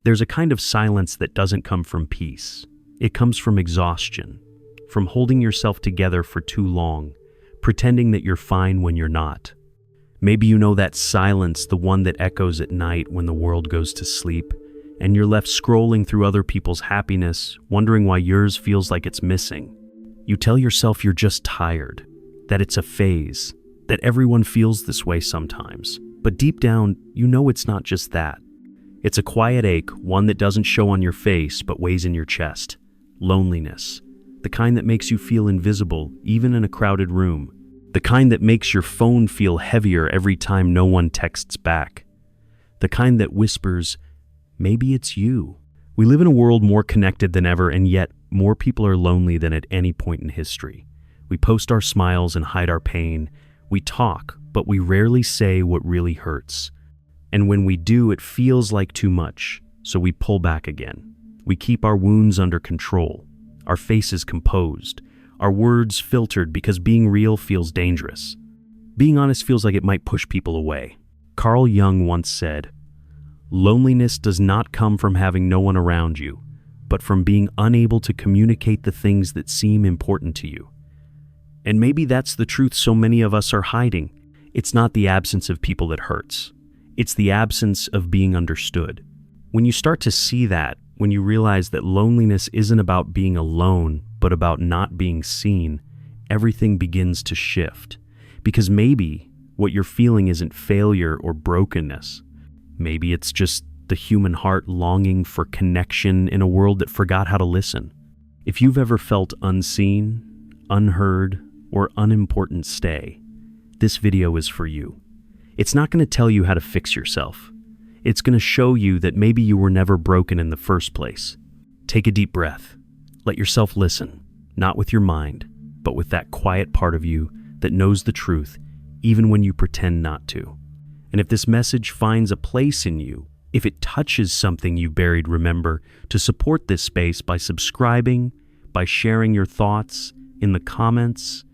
There's a kind of silence that doesn't come from peace. It comes from exhaustion, from holding yourself together for too long, pretending that you're fine when you're not. Maybe you know that silence, the one that echoes at night when the world goes to sleep, and you're left scrolling through other people's happiness, wondering why yours feels like it's missing. You tell yourself you're just tired, that it's a phase, that everyone feels this way sometimes. But deep down, you know it's not just that. It's a quiet ache, one that doesn't show on your face but weighs in your chest. Loneliness. The kind that makes you feel invisible, even in a crowded room. The kind that makes your phone feel heavier every time no one texts back. The kind that whispers, maybe it's you. We live in a world more connected than ever, and yet more people are lonely than at any point in history. We post our smiles and hide our pain. We talk, but we rarely say what really hurts. And when we do, it feels like too much, so we pull back again. We keep our wounds under control, our faces composed, our words filtered because being real feels dangerous. Being honest feels like it might push people away. Carl Jung once said, "Loneliness does not come from having no one around you, but from being unable to communicate the things that seem important to you." And maybe that's the truth so many of us are hiding. It's not the absence of people that hurts. It's the absence of being understood. When you start to see that, when you realize that loneliness isn't about being alone, but about not being seen, everything begins to shift. Because maybe what you're feeling isn't failure or brokenness. Maybe it's just the human heart longing for connection in a world that forgot how to listen. If you've ever felt unseen, unheard, or unimportant, stay. This video is for you. It's not going to tell you how to fix yourself. It's going to show you that maybe you were never broken in the first place. Take a deep breath. Let yourself listen, not with your mind, but with that quiet part of you that knows the truth, even when you pretend not to. And if this message finds a place in you, if it touches something you buried, remember to support this space by subscribing, by sharing your thoughts in the comments,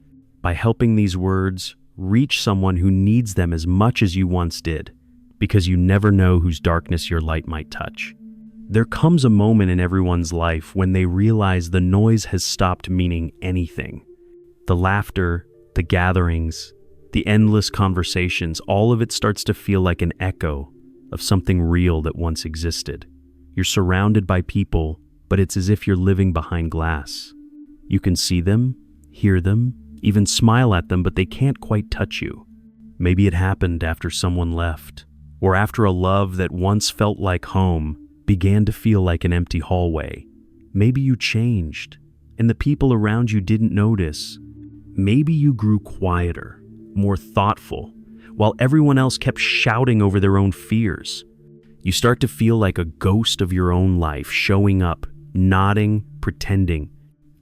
by helping these words reach someone who needs them as much as you once did, because you never know whose darkness your light might touch. There comes a moment in everyone's life when they realize the noise has stopped meaning anything. The laughter, the gatherings, the endless conversations, all of it starts to feel like an echo of something real that once existed. You're surrounded by people, but it's as if you're living behind glass. You can see them, hear them, even smile at them, but they can't quite touch you. Maybe it happened after someone left, or after a love that once felt like home began to feel like an empty hallway. Maybe you changed, and the people around you didn't notice. Maybe you grew quieter, more thoughtful, while everyone else kept shouting over their own fears. You start to feel like a ghost of your own life showing up, nodding, pretending,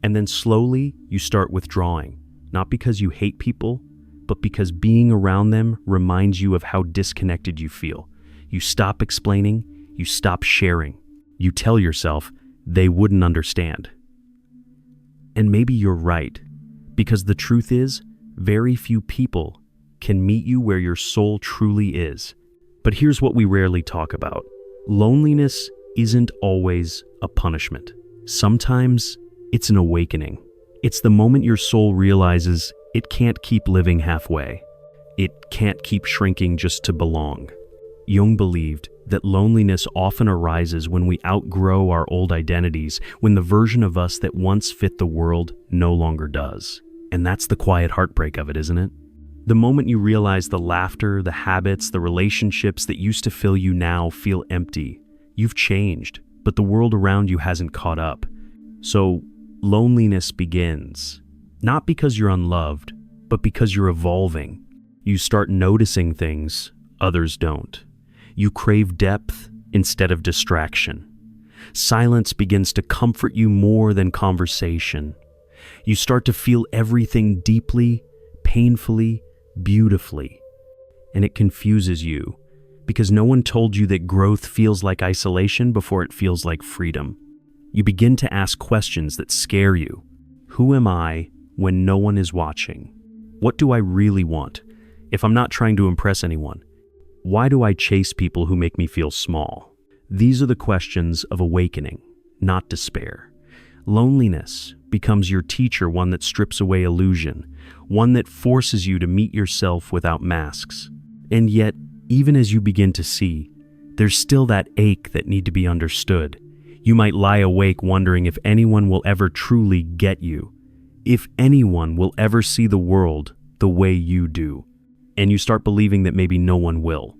and then slowly you start withdrawing. Not because you hate people, but because being around them reminds you of how disconnected you feel. You stop explaining, you stop sharing. You tell yourself they wouldn't understand. And maybe you're right, because the truth is, very few people can meet you where your soul truly is. But here's what we rarely talk about. Loneliness isn't always a punishment. Sometimes it's an awakening. It's the moment your soul realizes it can't keep living halfway. It can't keep shrinking just to belong. Jung believed that loneliness often arises when we outgrow our old identities, when the version of us that once fit the world no longer does. And that's the quiet heartbreak of it, isn't it? The moment you realize the laughter, the habits, the relationships that used to fill you now feel empty. You've changed, but the world around you hasn't caught up. So loneliness begins, not because you're unloved, but because you're evolving. You start noticing things others don't. You crave depth instead of distraction. Silence begins to comfort you more than conversation. You start to feel everything deeply, painfully, beautifully. And it confuses you, because no one told you that growth feels like isolation before it feels like freedom. You begin to ask questions that scare you. Who am I when no one is watching? What do I really want? If I'm not trying to impress anyone, why do I chase people who make me feel small? These are the questions of awakening, not despair. Loneliness becomes your teacher, one that strips away illusion, one that forces you to meet yourself without masks. And yet, even as you begin to see, there's still that ache that need to be understood. You might lie awake wondering if anyone will ever truly get you, if anyone will ever see the world the way you do. And you start believing that maybe no one will.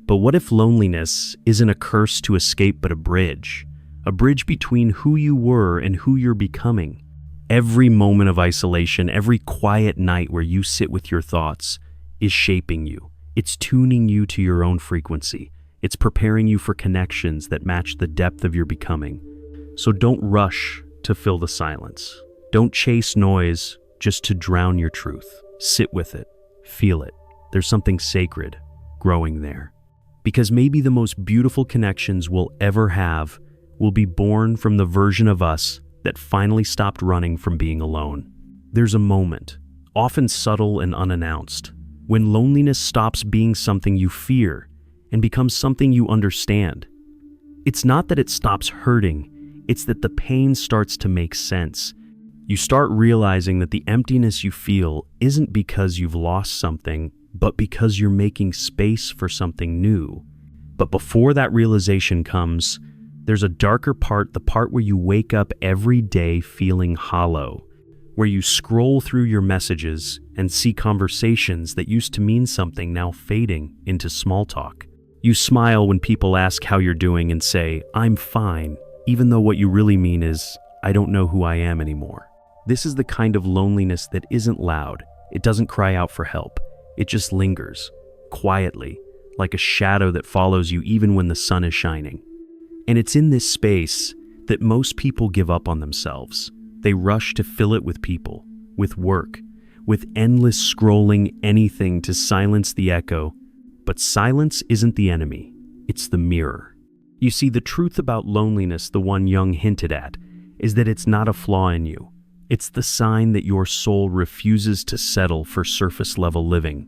But what if loneliness isn't a curse to escape but a bridge between who you were and who you're becoming? Every moment of isolation, every quiet night where you sit with your thoughts is shaping you. It's tuning you to your own frequency. It's preparing you for connections that match the depth of your becoming. So don't rush to fill the silence. Don't chase noise just to drown your truth. Sit with it. Feel it. There's something sacred growing there. Because maybe the most beautiful connections we'll ever have will be born from the version of us that finally stopped running from being alone. There's a moment, often subtle and unannounced, when loneliness stops being something you fear and becomes something you understand. It's not that it stops hurting, it's that the pain starts to make sense. You start realizing that the emptiness you feel isn't because you've lost something, but because you're making space for something new. But before that realization comes, there's a darker part, the part where you wake up every day feeling hollow, where you scroll through your messages and see conversations that used to mean something now fading into small talk. You smile when people ask how you're doing and say, "I'm fine," even though what you really mean is, "I don't know who I am anymore." This is the kind of loneliness that isn't loud. It doesn't cry out for help. It just lingers, quietly, like a shadow that follows you even when the sun is shining. And it's in this space that most people give up on themselves. They rush to fill it with people, with work, with endless scrolling, anything to silence the echo. But silence isn't the enemy, it's the mirror. You see, the truth about loneliness, the one Jung hinted at, is that it's not a flaw in you. It's the sign that your soul refuses to settle for surface-level living.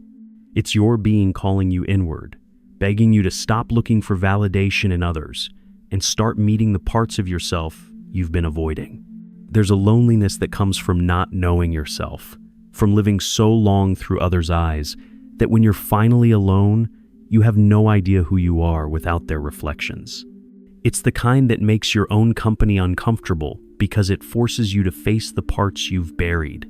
It's your being calling you inward, begging you to stop looking for validation in others and start meeting the parts of yourself you've been avoiding. There's a loneliness that comes from not knowing yourself, from living so long through others' eyes that when you're finally alone, you have no idea who you are without their reflections. It's the kind that makes your own company uncomfortable because it forces you to face the parts you've buried.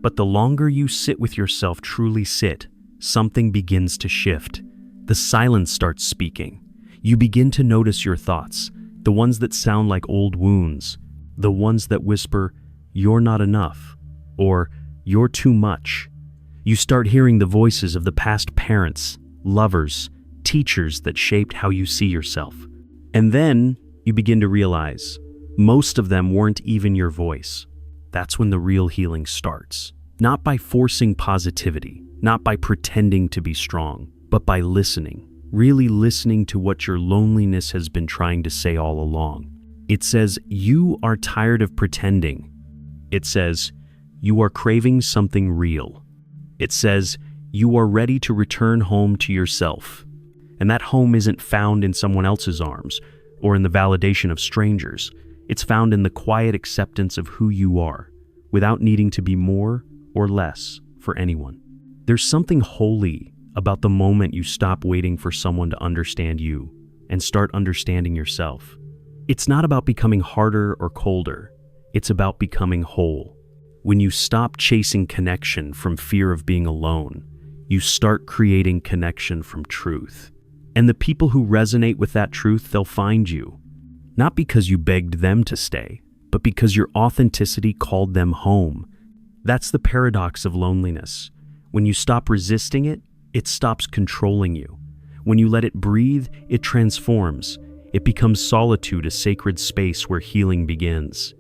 But the longer you sit with yourself, truly sit, something begins to shift. The silence starts speaking. You begin to notice your thoughts, the ones that sound like old wounds, the ones that whisper, "You're not enough," or "You're too much." You start hearing the voices of the past parents, lovers, teachers that shaped how you see yourself. And then you begin to realize most of them weren't even your voice. That's when the real healing starts. Not by forcing positivity, not by pretending to be strong, but by listening, really listening to what your loneliness has been trying to say all along. It says, "You are tired of pretending." It says, "You are craving something real." It says, "You are ready to return home to yourself." And that home isn't found in someone else's arms or in the validation of strangers. It's found in the quiet acceptance of who you are, without needing to be more or less for anyone. There's something holy about the moment you stop waiting for someone to understand you and start understanding yourself. It's not about becoming harder or colder. It's about becoming whole. When you stop chasing connection from fear of being alone, you start creating connection from truth. And the people who resonate with that truth, they'll find you. Not because you begged them to stay, but because your authenticity called them home. That's the paradox of loneliness. When you stop resisting it, it stops controlling you. When you let it breathe, it transforms. It becomes solitude, a sacred space where healing begins.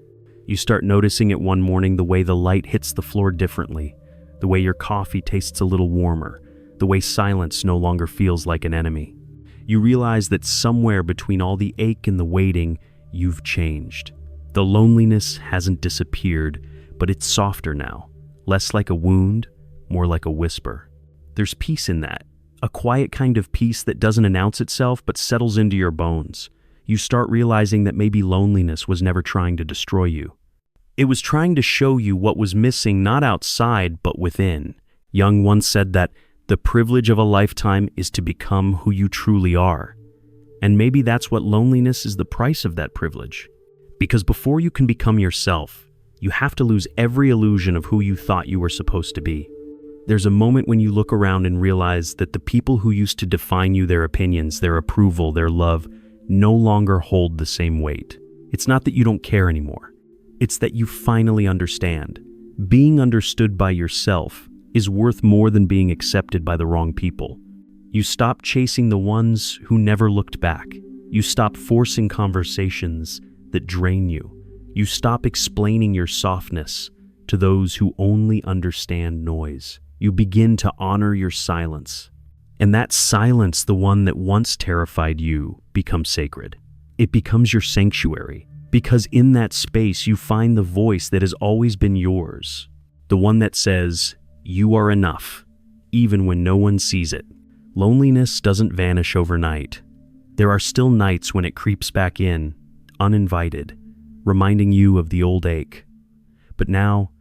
You start noticing it one morning, the way the light hits the floor differently, the way your coffee tastes a little warmer, the way silence no longer feels like an enemy. You realize that somewhere between all the ache and the waiting, you've changed. The loneliness hasn't disappeared, but it's softer now, less like a wound, more like a whisper. There's peace in that, a quiet kind of peace that doesn't announce itself but settles into your bones. you start realizing that maybe loneliness was never trying to destroy you. It was trying to show you what was missing not outside but within. Jung once said that the privilege of a lifetime is to become who you truly are. And maybe that's what loneliness is, the price of that privilege. Because before you can become yourself, you have to lose every illusion of who you thought you were supposed to be. There's a moment when you look around and realize that the people who used to define you, their opinions, their approval, their love, no longer hold the same weight. It's not that you don't care anymore. It's that you finally understand. Being understood by yourself is worth more than being accepted by the wrong people. You stop chasing the ones who never looked back. You stop forcing conversations that drain you. You stop explaining your softness to those who only understand noise. You begin to honor your silence. And that silence, the one that once terrified you, becomes sacred. It becomes your sanctuary, because in that space you find the voice that has always been yours. The one that says, you are enough, even when no one sees it. Loneliness doesn't vanish overnight. There are still nights when it creeps back in, uninvited, reminding you of the old ache. But now,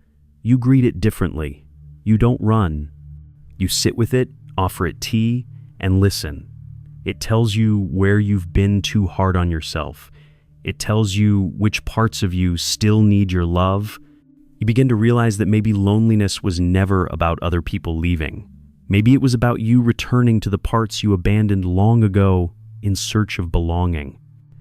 you greet it differently. You don't run. You sit with it, offer it tea, and listen. It tells you where you've been too hard on yourself. It tells you which parts of you still need your love. You begin to realize that maybe loneliness was never about other people leaving. Maybe it was about you returning to the parts you abandoned long ago in search of belonging.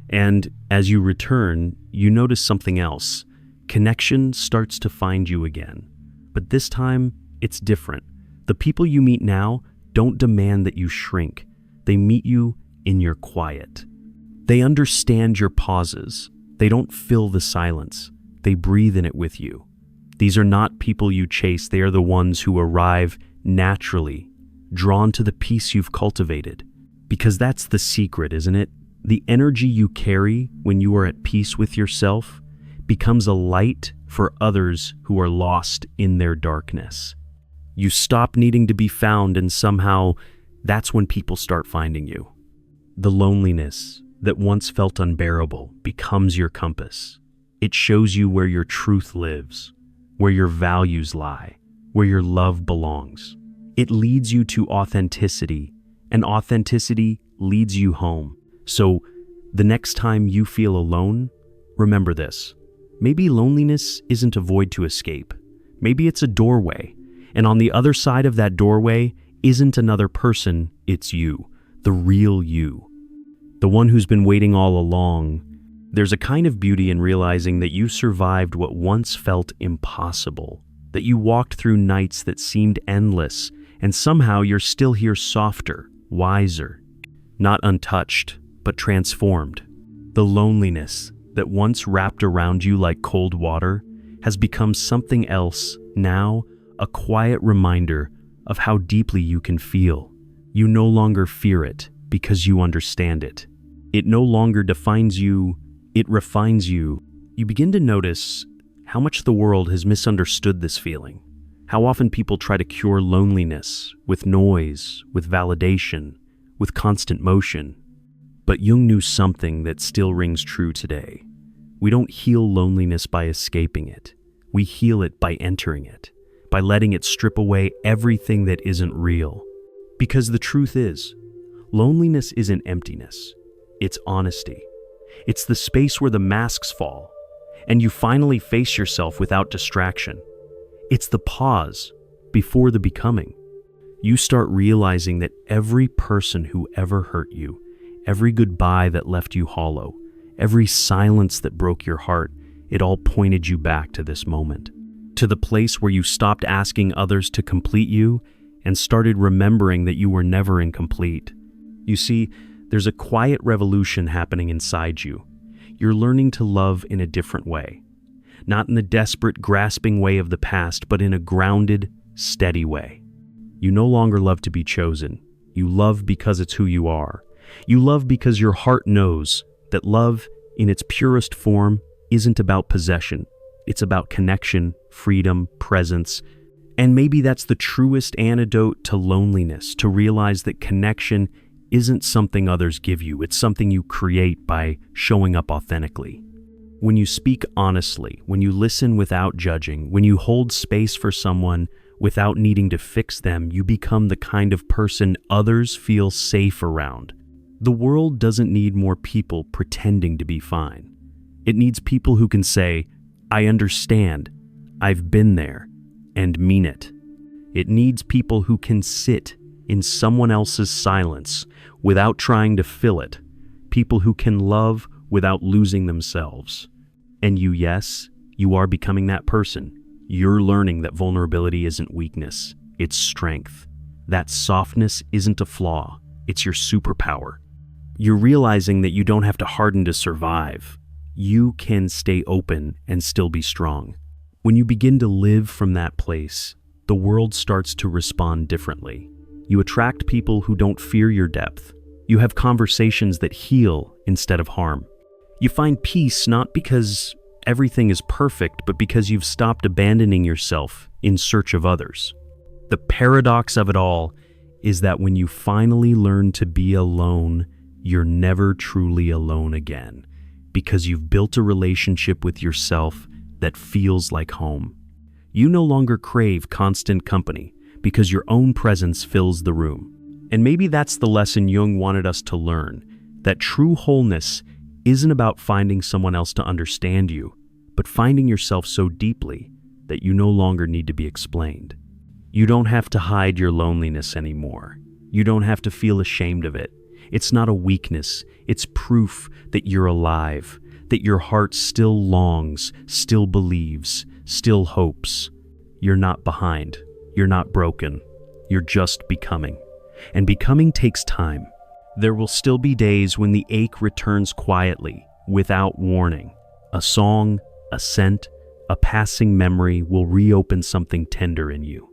And as you return, you notice something else. Connection starts to find you again. But this time, it's different. The people you meet now don't demand that you shrink. They meet you in your quiet. They understand your pauses. They don't fill the silence. They breathe in it with you. These are not people you chase. They are the ones who arrive naturally, drawn to the peace you've cultivated. Because that's the secret, isn't it? The energy you carry when you are at peace with yourself becomes a light for others who are lost in their darkness. You stop needing to be found, and somehow that's when people start finding you. The loneliness that once felt unbearable becomes your compass. It shows you where your truth lives, where your values lie, where your love belongs. It leads you to authenticity, and authenticity leads you home. So the next time you feel alone, remember this. Maybe loneliness isn't a void to escape. Maybe it's a doorway. And on the other side of that doorway isn't another person, it's you, the real you. The one who's been waiting all along. There's a kind of beauty in realizing that you survived what once felt impossible, that you walked through nights that seemed endless, and somehow you're still here softer, wiser, not untouched, but transformed. The loneliness that once wrapped around you like cold water has become something else now, a quiet reminder of how deeply you can feel. You no longer fear it because you understand it. It no longer defines you, it refines you. You begin to notice how much the world has misunderstood this feeling. How often people try to cure loneliness with noise, with validation, with constant motion. But Jung knew something that still rings true today. We don't heal loneliness by escaping it. We heal it by entering it, by letting it strip away everything that isn't real. Because the truth is, loneliness isn't emptiness, it's honesty. It's the space where the masks fall, and you finally face yourself without distraction. It's the pause before the becoming. You start realizing that every person who ever hurt you, every goodbye that left you hollow, every silence that broke your heart, it all pointed you back to this moment. To the place where you stopped asking others to complete you and started remembering that you were never incomplete. You see, there's a quiet revolution happening inside you. You're learning to love in a different way. Not in the desperate, grasping way of the past, but in a grounded, steady way. You no longer love to be chosen. You love because it's who you are. You love because your heart knows that love, in its purest form, isn't about possession. It's about connection, freedom, presence. And maybe that's the truest antidote to loneliness, to realize that connection isn't something others give you, it's something you create by showing up authentically. When you speak honestly, when you listen without judging, when you hold space for someone without needing to fix them, you become the kind of person others feel safe around. The world doesn't need more people pretending to be fine. It needs people who can say, "I understand, I've been there," and mean it. It needs people who can sit in someone else's silence without trying to fill it. People who can love without losing themselves. And yes, you are becoming that person. You're learning that vulnerability isn't weakness, it's strength. That softness isn't a flaw, it's your superpower. You're realizing that you don't have to harden to survive. You can stay open and still be strong. When you begin to live from that place, the world starts to respond differently. You attract people who don't fear your depth. You have conversations that heal instead of harm. You find peace not because everything is perfect, but because you've stopped abandoning yourself in search of others. The paradox of it all is that when you finally learn to be alone, you're never truly alone again, because you've built a relationship with yourself that feels like home. You no longer crave constant company because your own presence fills the room. And maybe that's the lesson Jung wanted us to learn, that true wholeness isn't about finding someone else to understand you, but finding yourself so deeply that you no longer need to be explained. You don't have to hide your loneliness anymore. You don't have to feel ashamed of it. It's not a weakness, it's proof that you're alive, that your heart still longs, still believes, still hopes. You're not behind, you're not broken, you're just becoming. And becoming takes time. There will still be days when the ache returns quietly, without warning. A song, a scent, a passing memory will reopen something tender in you.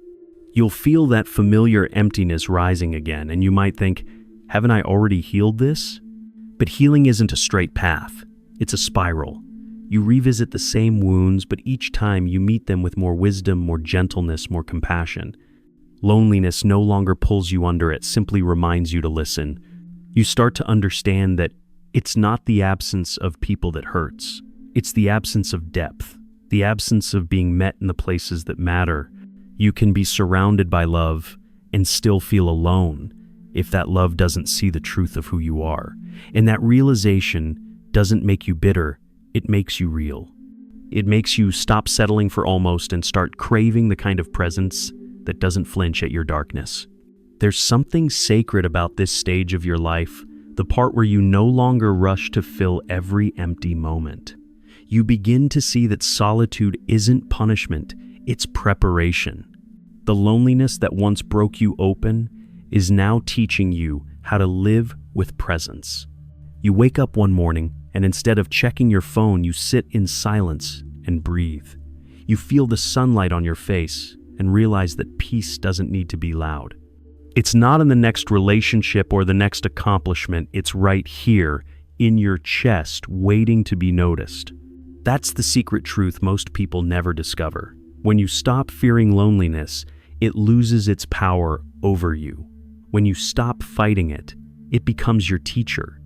You'll feel that familiar emptiness rising again, and you might think, haven't I already healed this? But healing isn't a straight path. It's a spiral. You revisit the same wounds, but each time you meet them with more wisdom, more gentleness, more compassion. Loneliness no longer pulls you under, it simply reminds you to listen. You start to understand that it's not the absence of people that hurts. It's the absence of depth, the absence of being met in the places that matter. You can be surrounded by love and still feel alone if that love doesn't see the truth of who you are. And that realization doesn't make you bitter, it makes you real. It makes you stop settling for almost and start craving the kind of presence that doesn't flinch at your darkness. There's something sacred about this stage of your life, the part where you no longer rush to fill every empty moment. You begin to see that solitude isn't punishment, it's preparation. The loneliness that once broke you open is now teaching you how to live with presence. You wake up one morning, and instead of checking your phone, you sit in silence and breathe. You feel the sunlight on your face and realize that peace doesn't need to be loud. It's not in the next relationship or the next accomplishment, it's right here, in your chest, waiting to be noticed. That's the secret truth most people never discover. When you stop fearing loneliness, it loses its power over you. When you stop fighting it, it becomes your teacher.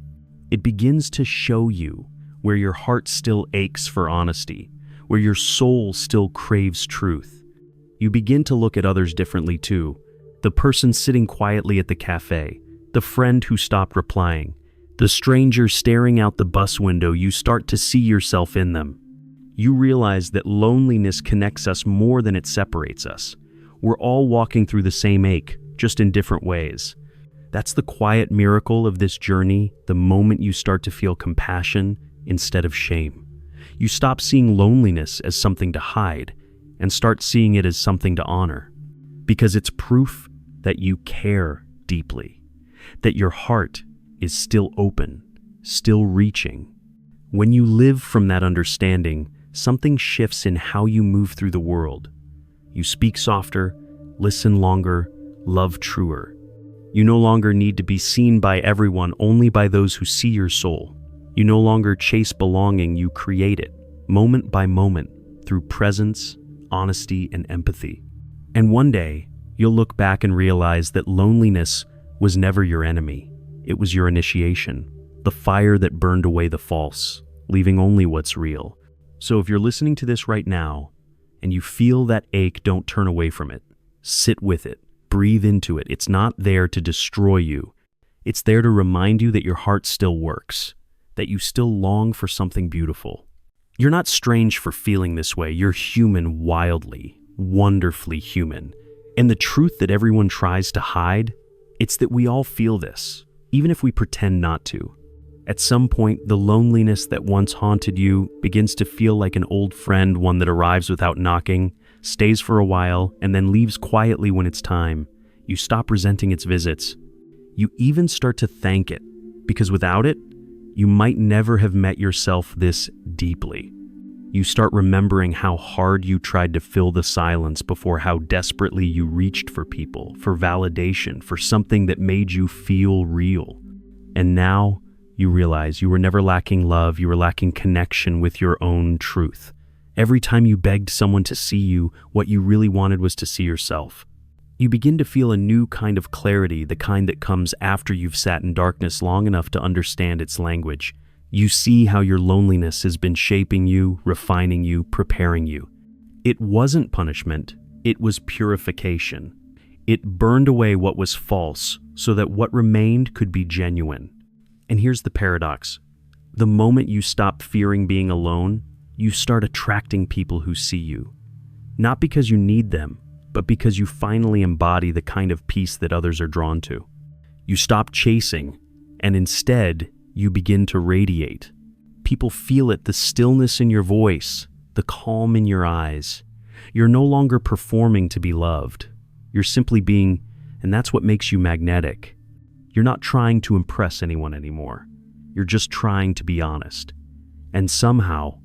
It begins to show you where your heart still aches for honesty, where your soul still craves truth. You begin to look at others differently too. The person sitting quietly at the cafe, the friend who stopped replying, the stranger staring out the bus window, you start to see yourself in them. You realize that loneliness connects us more than it separates us. We're all walking through the same ache, just in different ways. That's the quiet miracle of this journey, the moment you start to feel compassion instead of shame. You stop seeing loneliness as something to hide and start seeing it as something to honor, because it's proof that you care deeply, that your heart is still open, still reaching. When you live from that understanding, something shifts in how you move through the world. You speak softer, listen longer, love truer. You no longer need to be seen by everyone, only by those who see your soul. You no longer chase belonging, you create it, moment by moment, through presence, honesty, and empathy. And one day, you'll look back and realize that loneliness was never your enemy. It was your initiation, the fire that burned away the false, leaving only what's real. So if you're listening to this right now, and you feel that ache, don't turn away from it. Sit with it. Breathe into it. It's not there to destroy you. It's there to remind you that your heart still works, that you still long for something beautiful. You're not strange for feeling this way. You're human, wildly, wonderfully human. And the truth that everyone tries to hide, it's that we all feel this, even if we pretend not to. At some point, the loneliness that once haunted you begins to feel like an old friend, one that arrives without knocking, stays for a while, and then leaves quietly when it's time. You stop resenting its visits. You even start to thank it, because without it, you might never have met yourself this deeply. You start remembering how hard you tried to fill the silence before, how desperately you reached for people, for validation, for something that made you feel real. And now, you realize you were never lacking love, you were lacking connection with your own truth. Every time you begged someone to see you, what you really wanted was to see yourself. You begin to feel a new kind of clarity, the kind that comes after you've sat in darkness long enough to understand its language. You see how your loneliness has been shaping you, refining you, preparing you. It wasn't punishment, it was purification. It burned away what was false so that what remained could be genuine. And here's the paradox. The moment you stop fearing being alone, you start attracting people who see you. Not because you need them, but because you finally embody the kind of peace that others are drawn to. You stop chasing, and instead, you begin to radiate. People feel it, the stillness in your voice, the calm in your eyes. You're no longer performing to be loved. You're simply being, and that's what makes you magnetic. You're not trying to impress anyone anymore. You're just trying to be honest. And somehow,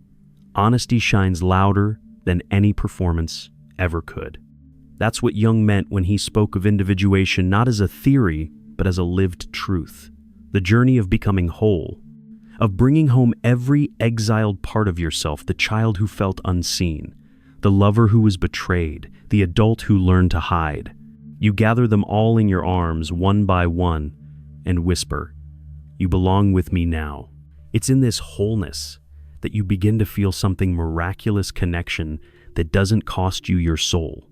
honesty shines louder than any performance ever could. That's what Jung meant when he spoke of individuation not as a theory, but as a lived truth. The journey of becoming whole, of bringing home every exiled part of yourself, the child who felt unseen, the lover who was betrayed, the adult who learned to hide. You gather them all in your arms, one by one, and whisper, "You belong with me now." It's in this wholeness that you begin to feel something miraculous connection that doesn't cost you your soul.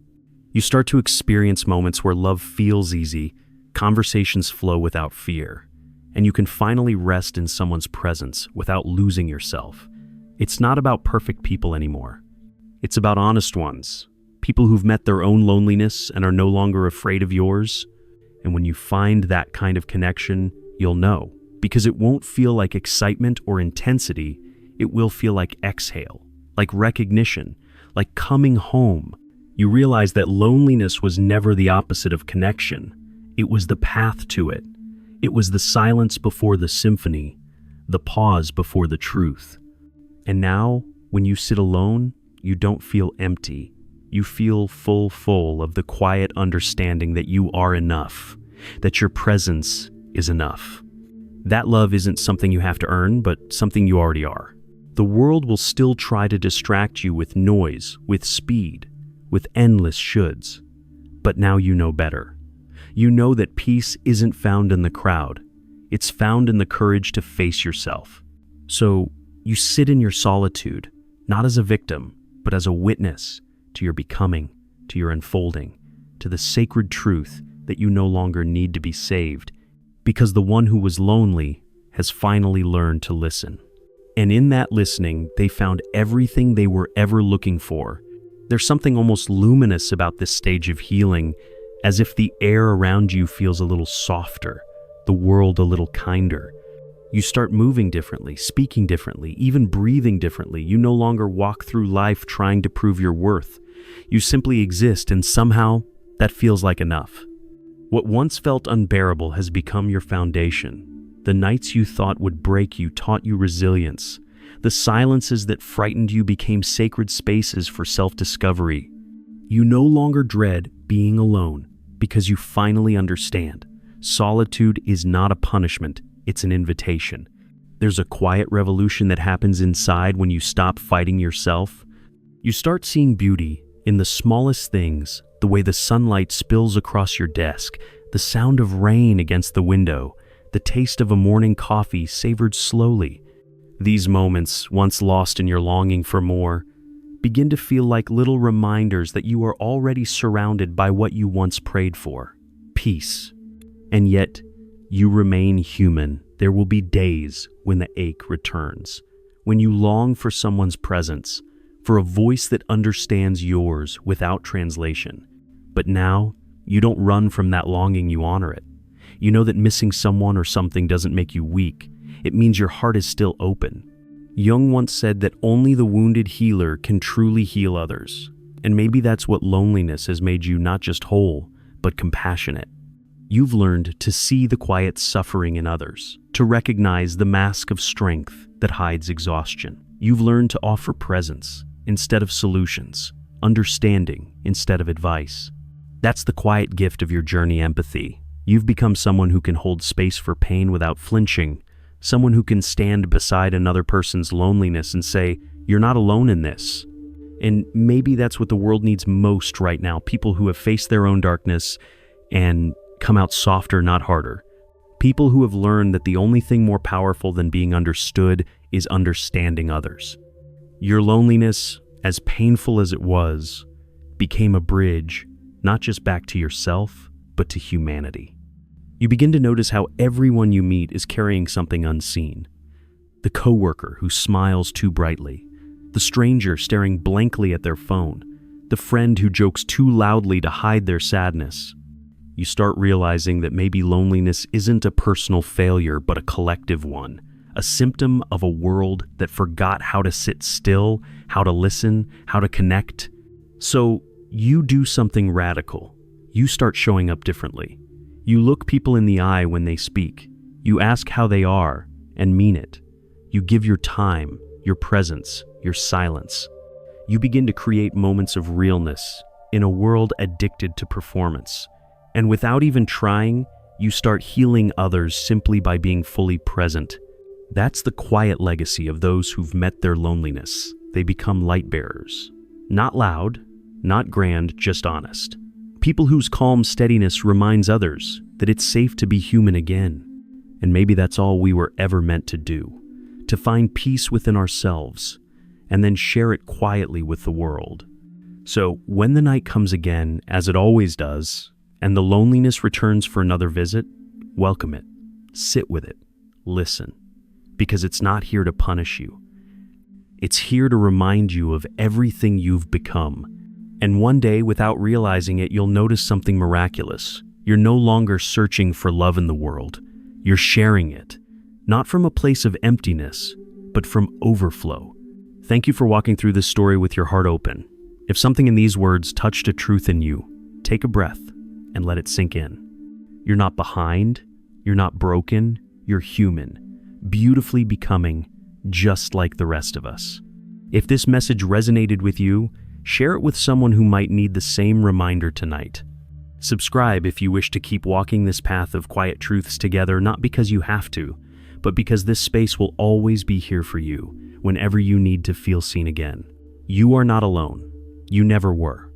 You start to experience moments where love feels easy, conversations flow without fear, and you can finally rest in someone's presence without losing yourself. It's not about perfect people anymore. It's about honest ones, people who've met their own loneliness and are no longer afraid of yours. And when you find that kind of connection, you'll know, because it won't feel like excitement or intensity. It will feel like exhale, like recognition, like coming home. You realize that loneliness was never the opposite of connection. It was the path to it. It was the silence before the symphony, the pause before the truth. And now, when you sit alone, you don't feel empty. You feel full of the quiet understanding that you are enough, that your presence is enough. That love isn't something you have to earn, but something you already are. The world will still try to distract you with noise, with speed, with endless shoulds. But now you know better. You know that peace isn't found in the crowd. It's found in the courage to face yourself. So you sit in your solitude, not as a victim, but as a witness to your becoming, to your unfolding, to the sacred truth that you no longer need to be saved, because the one who was lonely has finally learned to listen. And in that listening, they found everything they were ever looking for. There's something almost luminous about this stage of healing, as if the air around you feels a little softer, the world a little kinder. You start moving differently, speaking differently, even breathing differently. You no longer walk through life trying to prove your worth. You simply exist, and somehow that feels like enough. What once felt unbearable has become your foundation. The nights you thought would break you taught you resilience. The silences that frightened you became sacred spaces for self-discovery. You no longer dread being alone because you finally understand. Solitude is not a punishment, it's an invitation. There's a quiet revolution that happens inside when you stop fighting yourself. You start seeing beauty in the smallest things, the way the sunlight spills across your desk, the sound of rain against the window, the taste of a morning coffee savored slowly. These moments, once lost in your longing for more, begin to feel like little reminders that you are already surrounded by what you once prayed for: peace. And yet, you remain human. There will be days when the ache returns, when you long for someone's presence, for a voice that understands yours without translation. But now, you don't run from that longing, you honor it. You know that missing someone or something doesn't make you weak. It means your heart is still open. Jung once said that only the wounded healer can truly heal others. And maybe that's what loneliness has made you, not just whole, but compassionate. You've learned to see the quiet suffering in others, to recognize the mask of strength that hides exhaustion. You've learned to offer presence instead of solutions, understanding instead of advice. That's the quiet gift of your journey: empathy. You've become someone who can hold space for pain without flinching, someone who can stand beside another person's loneliness and say, "You're not alone in this." And maybe that's what the world needs most right now: people who have faced their own darkness and come out softer, not harder. People who have learned that the only thing more powerful than being understood is understanding others. Your loneliness, as painful as it was, became a bridge, not just back to yourself, but to humanity. You begin to notice how everyone you meet is carrying something unseen. The coworker who smiles too brightly, the stranger staring blankly at their phone, the friend who jokes too loudly to hide their sadness. You start realizing that maybe loneliness isn't a personal failure, but a collective one, a symptom of a world that forgot how to sit still, how to listen, how to connect. So you do something radical. You start showing up differently. You look people in the eye when they speak. You ask how they are and mean it. You give your time, your presence, your silence. You begin to create moments of realness in a world addicted to performance. And without even trying, you start healing others simply by being fully present. That's the quiet legacy of those who've met their loneliness. They become light bearers. Not loud, not grand, just honest. People whose calm steadiness reminds others that it's safe to be human again. And maybe that's all we were ever meant to do, to find peace within ourselves and then share it quietly with the world. So when the night comes again, as it always does, and the loneliness returns for another visit, welcome it, sit with it, listen, because it's not here to punish you. It's here to remind you of everything you've become. And one day, without realizing it, you'll notice something miraculous. You're no longer searching for love in the world. You're sharing it, not from a place of emptiness, but from overflow. Thank you for walking through this story with your heart open. If something in these words touched a truth in you, take a breath and let it sink in. You're not behind, you're not broken, you're human, beautifully becoming just like the rest of us. If this message resonated with you, share it with someone who might need the same reminder tonight. Subscribe if you wish to keep walking this path of quiet truths together, not because you have to, but because this space will always be here for you whenever you need to feel seen again. You are not alone. You never were.